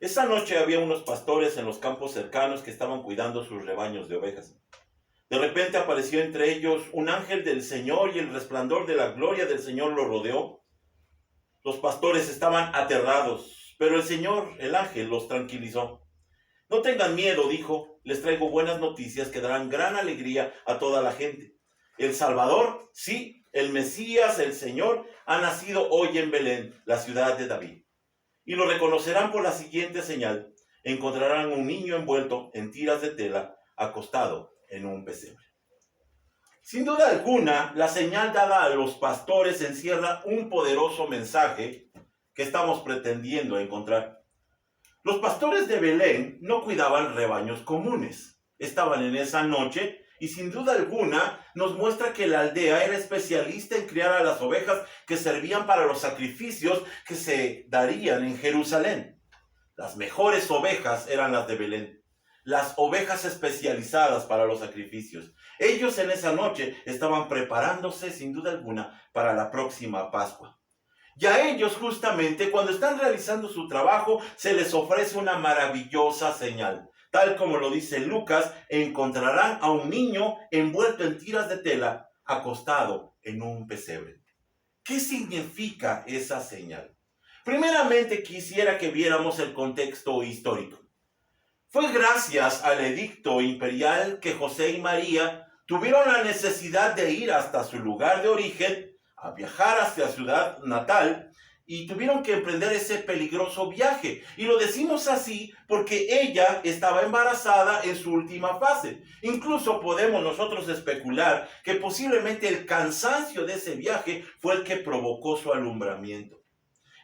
Esa noche había unos pastores en los campos cercanos que estaban cuidando sus rebaños de ovejas. De repente apareció entre ellos un ángel del Señor y el resplandor de la gloria del Señor lo rodeó. Los pastores estaban aterrados, pero el Señor, el ángel, los tranquilizó. No tengan miedo, dijo, les traigo buenas noticias que darán gran alegría a toda la gente. El Salvador, sí, el Mesías, el Señor, ha nacido hoy en Belén, la ciudad de David. Y lo reconocerán por la siguiente señal: encontrarán un niño envuelto en tiras de tela, acostado en un pesebre. Sin duda alguna, la señal dada a los pastores encierra un poderoso mensaje que estamos pretendiendo encontrar. Los pastores de Belén no cuidaban rebaños comunes. Estaban en esa noche y sin duda alguna nos muestra que la aldea era especialista en criar a las ovejas que servían para los sacrificios que se darían en Jerusalén. Las mejores ovejas eran las de Belén, las ovejas especializadas para los sacrificios. Ellos en esa noche estaban preparándose sin duda alguna para la próxima Pascua. Y a ellos justamente cuando están realizando su trabajo se les ofrece una maravillosa señal. Tal como lo dice Lucas, encontrarán a un niño envuelto en tiras de tela, acostado en un pesebre. ¿Qué significa esa señal? Primeramente quisiera que viéramos el contexto histórico. Fue gracias al edicto imperial que José y María tuvieron la necesidad de ir hasta su lugar de origen, a viajar hacia su ciudad natal, y tuvieron que emprender ese peligroso viaje. Y lo decimos así porque ella estaba embarazada en su última fase. Incluso podemos nosotros especular que posiblemente el cansancio de ese viaje fue el que provocó su alumbramiento.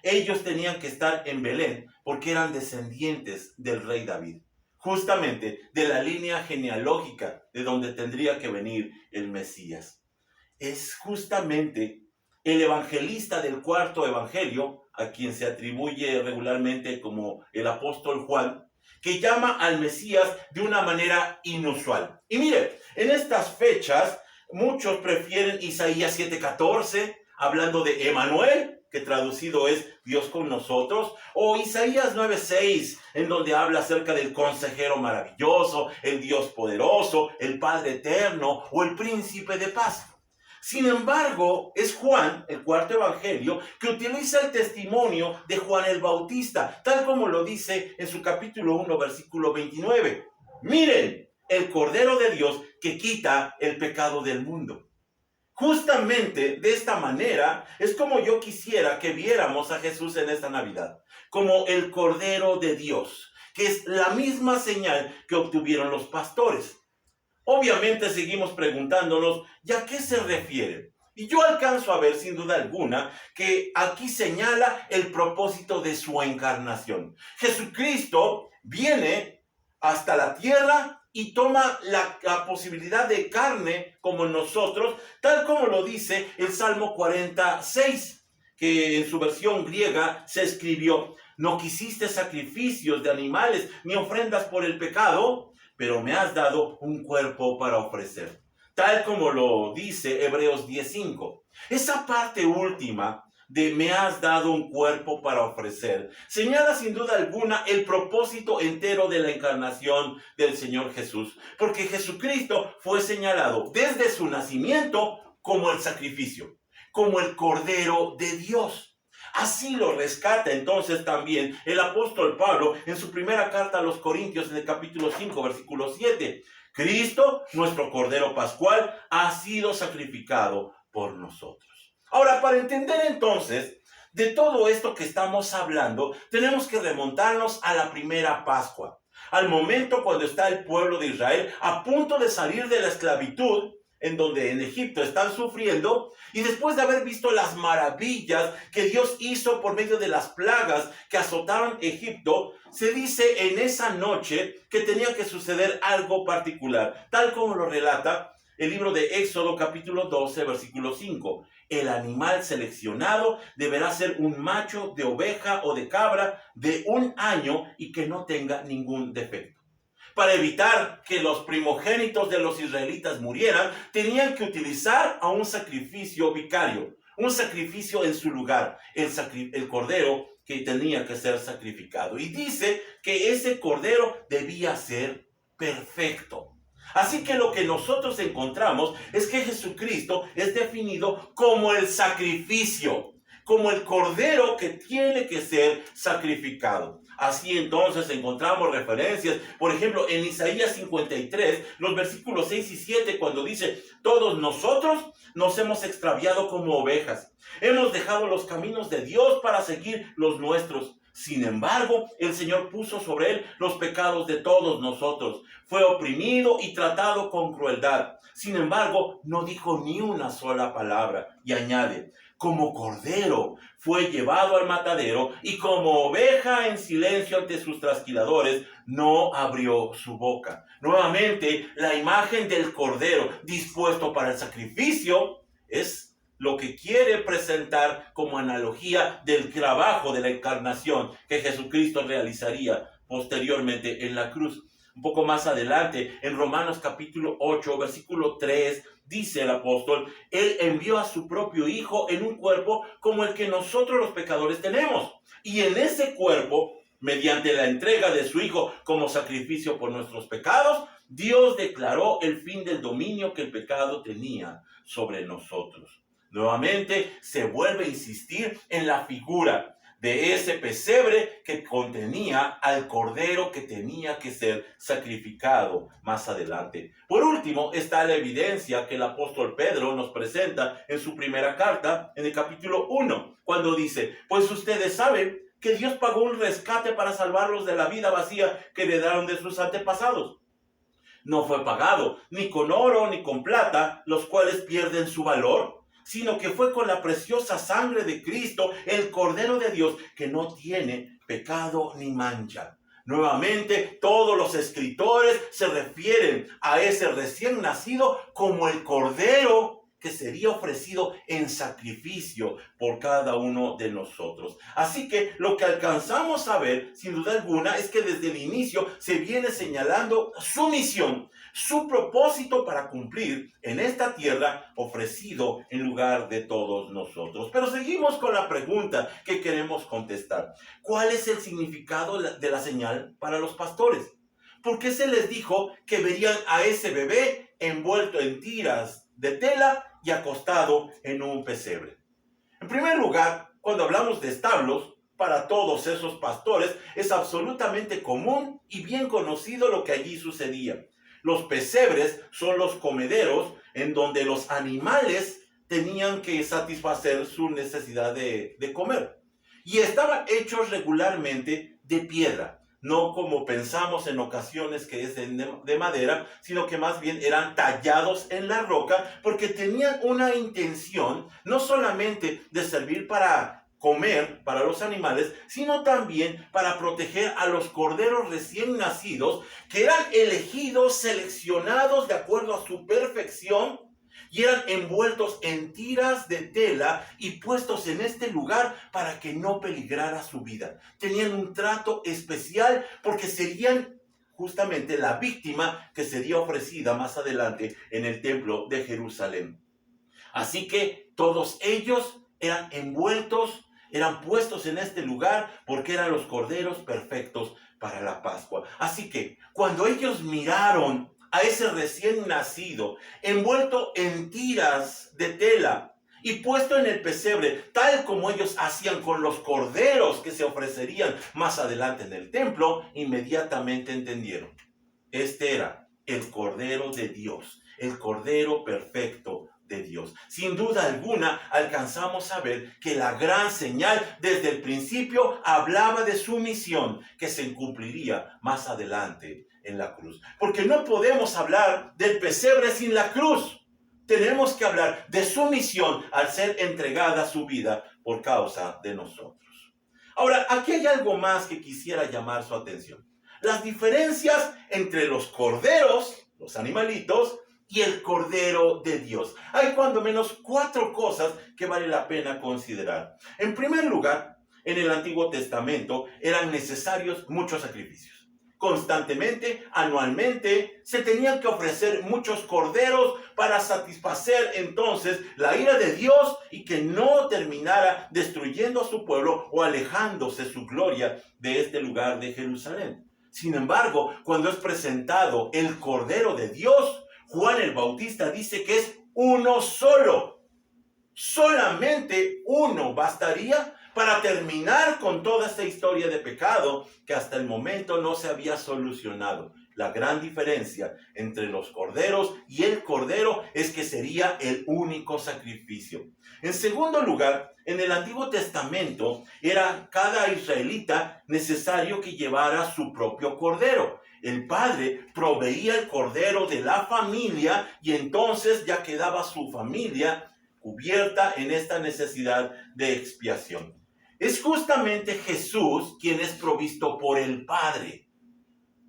Ellos tenían que estar en Belén porque eran descendientes del rey David, justamente de la línea genealógica de donde tendría que venir el Mesías. Es justamente el evangelista del cuarto evangelio, a quien se atribuye regularmente como el apóstol Juan, que llama al Mesías de una manera inusual. Y mire, en estas fechas muchos prefieren Isaías 7:14, hablando de Emanuel, que traducido es Dios con nosotros, o Isaías 9:6, en donde habla acerca del consejero maravilloso, el Dios poderoso, el Padre eterno o el príncipe de paz. Sin embargo, es Juan, el cuarto evangelio, que utiliza el testimonio de Juan el Bautista, tal como lo dice en su capítulo 1, versículo 29. Miren, el Cordero de Dios que quita el pecado del mundo. Justamente de esta manera es como yo quisiera que viéramos a Jesús en esta Navidad, como el Cordero de Dios, que es la misma señal que obtuvieron los pastores. Obviamente seguimos preguntándonos, ¿y a qué se refiere? Y yo alcanzo a ver sin duda alguna que aquí señala el propósito de su encarnación. Jesucristo viene hasta la tierra y toma la posibilidad de carne como nosotros, tal como lo dice el Salmo 46, que en su versión griega se escribió: no quisiste sacrificios de animales ni ofrendas por el pecado, pero me has dado un cuerpo para ofrecer. Tal como lo dice Hebreos 10:5. Esa parte última de me has dado un cuerpo para ofrecer señala sin duda alguna el propósito entero de la encarnación del Señor Jesús, porque Jesucristo fue señalado desde su nacimiento como el sacrificio, como el Cordero de Dios. Así lo rescata entonces también el apóstol Pablo en su primera carta a los Corintios, en el capítulo 5, versículo 7. Cristo, nuestro Cordero Pascual, ha sido sacrificado por nosotros. Ahora, para entender entonces de todo esto que estamos hablando, tenemos que remontarnos a la primera Pascua, al momento cuando está el pueblo de Israel a punto de salir de la esclavitud, en donde en Egipto están sufriendo, y después de haber visto las maravillas que Dios hizo por medio de las plagas que azotaron Egipto, se dice en esa noche que tenía que suceder algo particular, tal como lo relata el libro de Éxodo capítulo 12, versículo 5. El animal seleccionado deberá ser un macho de oveja o de cabra de 1 año y que no tenga ningún defecto. Para evitar que los primogénitos de los israelitas murieran, tenían que utilizar a un sacrificio vicario, un sacrificio en su lugar, el cordero que tenía que ser sacrificado. Y dice que ese cordero debía ser perfecto. Así que lo que nosotros encontramos es que Jesucristo es definido como el sacrificio, como el cordero que tiene que ser sacrificado. Así entonces encontramos referencias, por ejemplo, en Isaías 53, los versículos 6 y 7, cuando dice: todos nosotros nos hemos extraviado como ovejas, hemos dejado los caminos de Dios para seguir los nuestros. Sin embargo, el Señor puso sobre él los pecados de todos nosotros. Fue oprimido y tratado con crueldad. Sin embargo, no dijo ni una sola palabra. Y añade: como cordero fue llevado al matadero, y como oveja en silencio ante sus trasquiladores, no abrió su boca. Nuevamente, la imagen del cordero dispuesto para el sacrificio es lo que quiere presentar como analogía del trabajo de la encarnación que Jesucristo realizaría posteriormente en la cruz. Un poco más adelante, en Romanos capítulo 8, versículo 3, dice el apóstol: Él envió a su propio Hijo en un cuerpo como el que nosotros los pecadores tenemos. Y en ese cuerpo, mediante la entrega de su Hijo como sacrificio por nuestros pecados, Dios declaró el fin del dominio que el pecado tenía sobre nosotros. Nuevamente se vuelve a insistir en la figura de ese pesebre que contenía al cordero que tenía que ser sacrificado más adelante. Por último, está la evidencia que el apóstol Pedro nos presenta en su primera carta, en el capítulo 1, cuando dice: pues ustedes saben que Dios pagó un rescate para salvarlos de la vida vacía que heredaron de sus antepasados. No fue pagado ni con oro ni con plata, los cuales pierden su valor, sino que fue con la preciosa sangre de Cristo, el Cordero de Dios, que no tiene pecado ni mancha. Nuevamente, todos los escritores se refieren a ese recién nacido como el Cordero que sería ofrecido en sacrificio por cada uno de nosotros. Así que lo que alcanzamos a ver, sin duda alguna, es que desde el inicio se viene señalando su misión, su propósito para cumplir en esta tierra, ofrecido en lugar de todos nosotros. Pero seguimos con la pregunta que queremos contestar. ¿Cuál es el significado de la señal para los pastores? ¿Por qué se les dijo que verían a ese bebé envuelto en tiras de tela y acostado en un pesebre? En primer lugar, cuando hablamos de establos, para todos esos pastores es absolutamente común y bien conocido lo que allí sucedía. Los pesebres son los comederos en donde los animales tenían que satisfacer su necesidad de comer. Y estaban hechos regularmente de piedra, no como pensamos en ocasiones que es de madera, sino que más bien eran tallados en la roca, porque tenían una intención no solamente de servir para comer para los animales, sino también para proteger a los corderos recién nacidos, que eran elegidos, seleccionados de acuerdo a su perfección, y eran envueltos en tiras de tela y puestos en este lugar para que no peligrara su vida. Tenían un trato especial porque serían justamente la víctima que sería ofrecida más adelante en el templo de Jerusalén. Así que todos ellos eran envueltos, eran puestos en este lugar porque eran los corderos perfectos para la Pascua. Así que cuando ellos miraron a ese recién nacido envuelto en tiras de tela y puesto en el pesebre, tal como ellos hacían con los corderos que se ofrecerían más adelante en el templo, inmediatamente entendieron: este era el Cordero de Dios, el Cordero perfecto de Dios. Sin duda alguna, alcanzamos a ver que la gran señal desde el principio hablaba de su misión, que se cumpliría más adelante en la cruz. Porque no podemos hablar del pesebre sin la cruz. Tenemos que hablar de su misión al ser entregada su vida por causa de nosotros. Ahora, aquí hay algo más que quisiera llamar su atención. Las diferencias entre los corderos, los animalitos, y el Cordero de Dios. Hay cuando menos 4 cosas que vale la pena considerar. En primer lugar, en el Antiguo Testamento eran necesarios muchos sacrificios. constantemente, anualmente. Se tenían que ofrecer muchos corderos para satisfacer entonces la ira de Dios y que no terminara destruyendo a su pueblo o alejándose su gloria de este lugar de Jerusalén. Sin embargo, cuando es presentado el Cordero de Dios, Juan el Bautista dice que es uno solo. Solamente uno bastaría para terminar con toda esta historia de pecado que hasta el momento no se había solucionado. La gran diferencia entre los corderos y el cordero es que sería el único sacrificio. En segundo lugar, en el Antiguo Testamento era cada israelita necesario que llevara su propio cordero. El padre proveía el cordero de la familia y entonces ya quedaba su familia cubierta en esta necesidad de expiación. Es justamente Jesús quien es provisto por el Padre.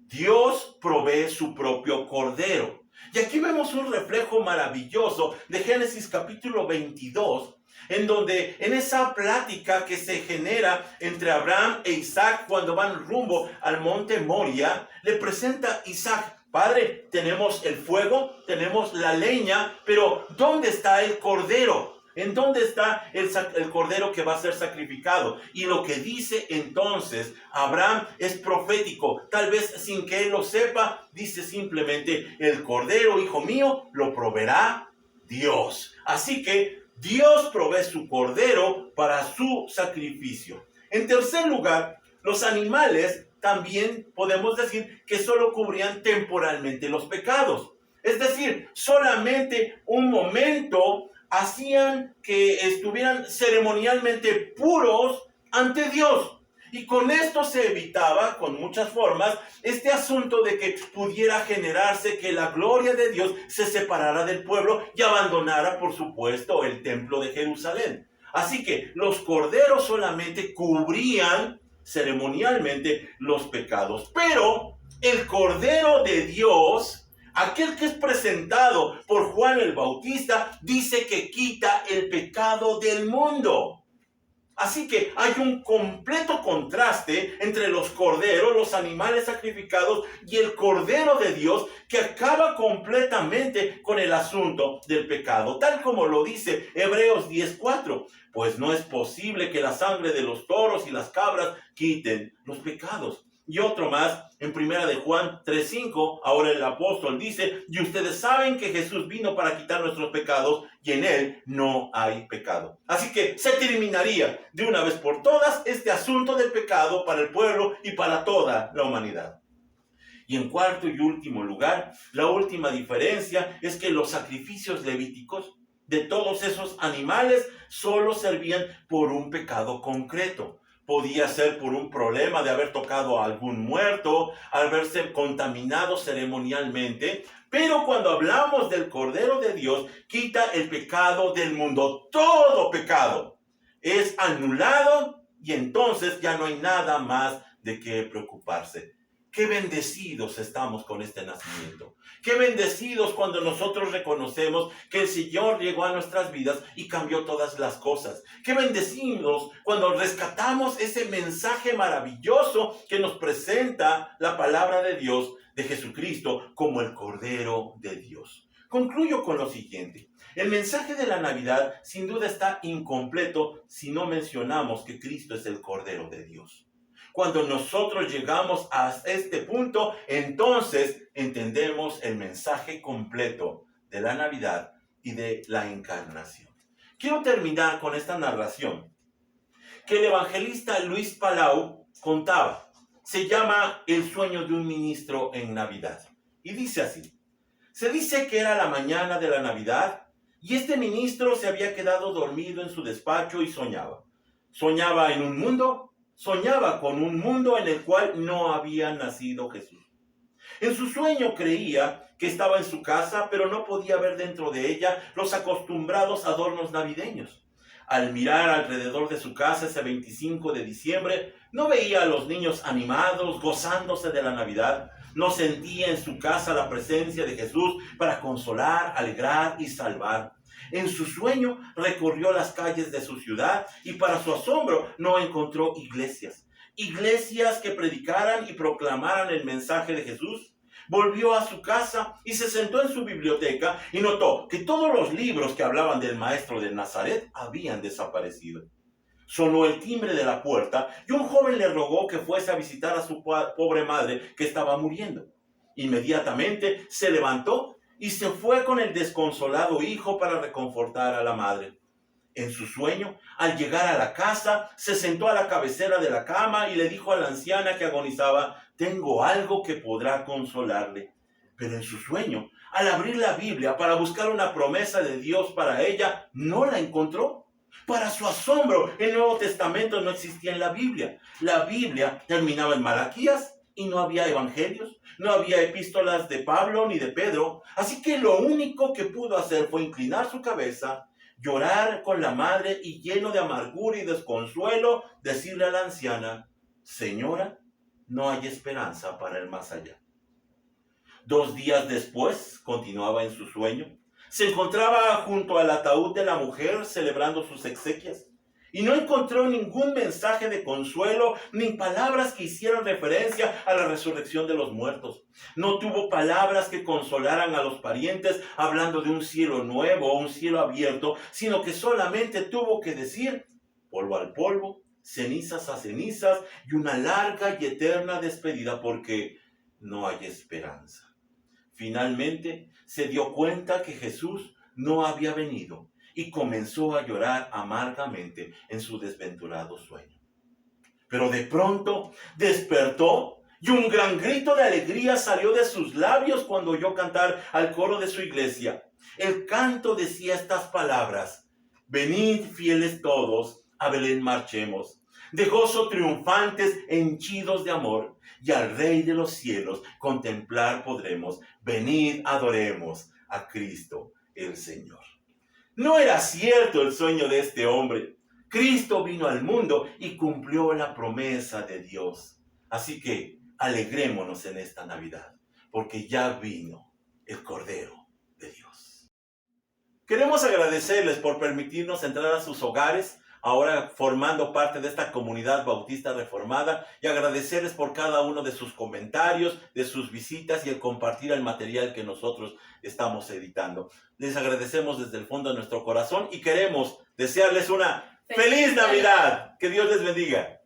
Dios provee su propio cordero. Y aquí vemos un reflejo maravilloso de Génesis capítulo 22, en donde en esa plática que se genera entre Abraham e Isaac cuando van rumbo al monte Moria, le presenta Isaac: Padre, tenemos el fuego, tenemos la leña, pero ¿dónde está el cordero? ¿En dónde está el cordero que va a ser sacrificado? Y lo que dice entonces Abraham es profético. Tal vez sin que él lo sepa, dice simplemente: el cordero, hijo mío, lo proveerá Dios. Así que Dios provee su cordero para su sacrificio. En tercer lugar, los animales también podemos decir que solo cubrían temporalmente los pecados. Es decir, solamente un momento hacían que estuvieran ceremonialmente puros ante Dios. Y con esto se evitaba, con muchas formas, este asunto de que pudiera generarse que la gloria de Dios se separara del pueblo y abandonara, por supuesto, el templo de Jerusalén. Así que los corderos solamente cubrían ceremonialmente los pecados. Pero el Cordero de Dios, aquel que es presentado por Juan el Bautista, dice que quita el pecado del mundo. Así que hay un completo contraste entre los corderos, los animales sacrificados, y el Cordero de Dios, que acaba completamente con el asunto del pecado, tal como lo dice Hebreos 10:4. Pues no es posible que la sangre de los toros y las cabras quiten los pecados. Y otro más, en primera de Juan 3:5, ahora el apóstol dice: y ustedes saben que Jesús vino para quitar nuestros pecados, y en él no hay pecado. Así que se terminaría de una vez por todas este asunto del pecado para el pueblo y para toda la humanidad. Y en cuarto y último lugar, la última diferencia es que los sacrificios levíticos de todos esos animales solo servían por un pecado concreto. Podía ser por un problema de haber tocado a algún muerto, haberse contaminado ceremonialmente. Pero cuando hablamos del Cordero de Dios, quita el pecado del mundo. Todo pecado es anulado y entonces ya no hay nada más de qué preocuparse. Qué bendecidos estamos con este nacimiento. Qué bendecidos cuando nosotros reconocemos que el Señor llegó a nuestras vidas y cambió todas las cosas. Qué bendecidos cuando rescatamos ese mensaje maravilloso que nos presenta la palabra de Dios, de Jesucristo, como el Cordero de Dios. Concluyo con lo siguiente. El mensaje de la Navidad sin duda está incompleto si no mencionamos que Cristo es el Cordero de Dios. Cuando nosotros llegamos a este punto, entonces entendemos el mensaje completo de la Navidad y de la encarnación. Quiero terminar con esta narración que el evangelista Luis Palau contaba. Se llama El sueño de un ministro en Navidad. Y dice así: se dice que era la mañana de la Navidad y este ministro se había quedado dormido en su despacho y soñaba. Soñaba en un mundo. Soñaba con un mundo en el cual no había nacido Jesús. En su sueño creía que estaba en su casa, pero no podía ver dentro de ella los acostumbrados adornos navideños. Al mirar alrededor de su casa ese 25 de diciembre, no veía a los niños animados, gozándose de la Navidad. No sentía en su casa la presencia de Jesús para consolar, alegrar y salvar. En su sueño recorrió las calles de su ciudad y para su asombro no encontró iglesias. iglesias que predicaran y proclamaran el mensaje de Jesús. Volvió a su casa y se sentó en su biblioteca y notó que todos los libros que hablaban del maestro de Nazaret habían desaparecido. Sonó el timbre de la puerta y un joven le rogó que fuese a visitar a su pobre madre que estaba muriendo. Inmediatamente se levantó y se fue con el desconsolado hijo para reconfortar a la madre. En su sueño, al llegar a la casa, se sentó a la cabecera de la cama y le dijo a la anciana que agonizaba: «Tengo algo que podrá consolarle». Pero en su sueño, al abrir la Biblia para buscar una promesa de Dios para ella, no la encontró. Para su asombro, el Nuevo Testamento no existía en la Biblia. La Biblia terminaba en Malaquías y no había evangelios, no había epístolas de Pablo ni de Pedro. Así que lo único que pudo hacer fue inclinar su cabeza, llorar con la madre y, lleno de amargura y desconsuelo, decirle a la anciana: «Señora, no hay esperanza para el más allá». 2 días después, continuaba en su sueño, se encontraba junto al ataúd de la mujer celebrando sus exequias y no encontró ningún mensaje de consuelo ni palabras que hicieran referencia a la resurrección de los muertos. No tuvo palabras que consolaran a los parientes hablando de un cielo nuevo o un cielo abierto, sino que solamente tuvo que decir: polvo al polvo, cenizas a cenizas y una larga y eterna despedida, porque no hay esperanza. Finalmente se dio cuenta que Jesús no había venido y comenzó a llorar amargamente en su desventurado sueño. Pero de pronto despertó y un gran grito de alegría salió de sus labios cuando oyó cantar al coro de su iglesia. El canto decía estas palabras: «Venid, fieles todos, a Belén marchemos, de gozo triunfantes, henchidos de amor, y al Rey de los cielos contemplar podremos. Venid, adoremos a Cristo el Señor». No era cierto el sueño de este hombre. Cristo vino al mundo y cumplió la promesa de Dios. Así que alegrémonos en esta Navidad, porque ya vino el Cordero de Dios. Queremos agradecerles por permitirnos entrar a sus hogares, ahora formando parte de esta comunidad bautista reformada, y agradecerles por cada uno de sus comentarios, de sus visitas y el compartir el material que nosotros estamos editando. Les agradecemos desde el fondo de nuestro corazón y queremos desearles una ¡Feliz Navidad! Que Dios les bendiga.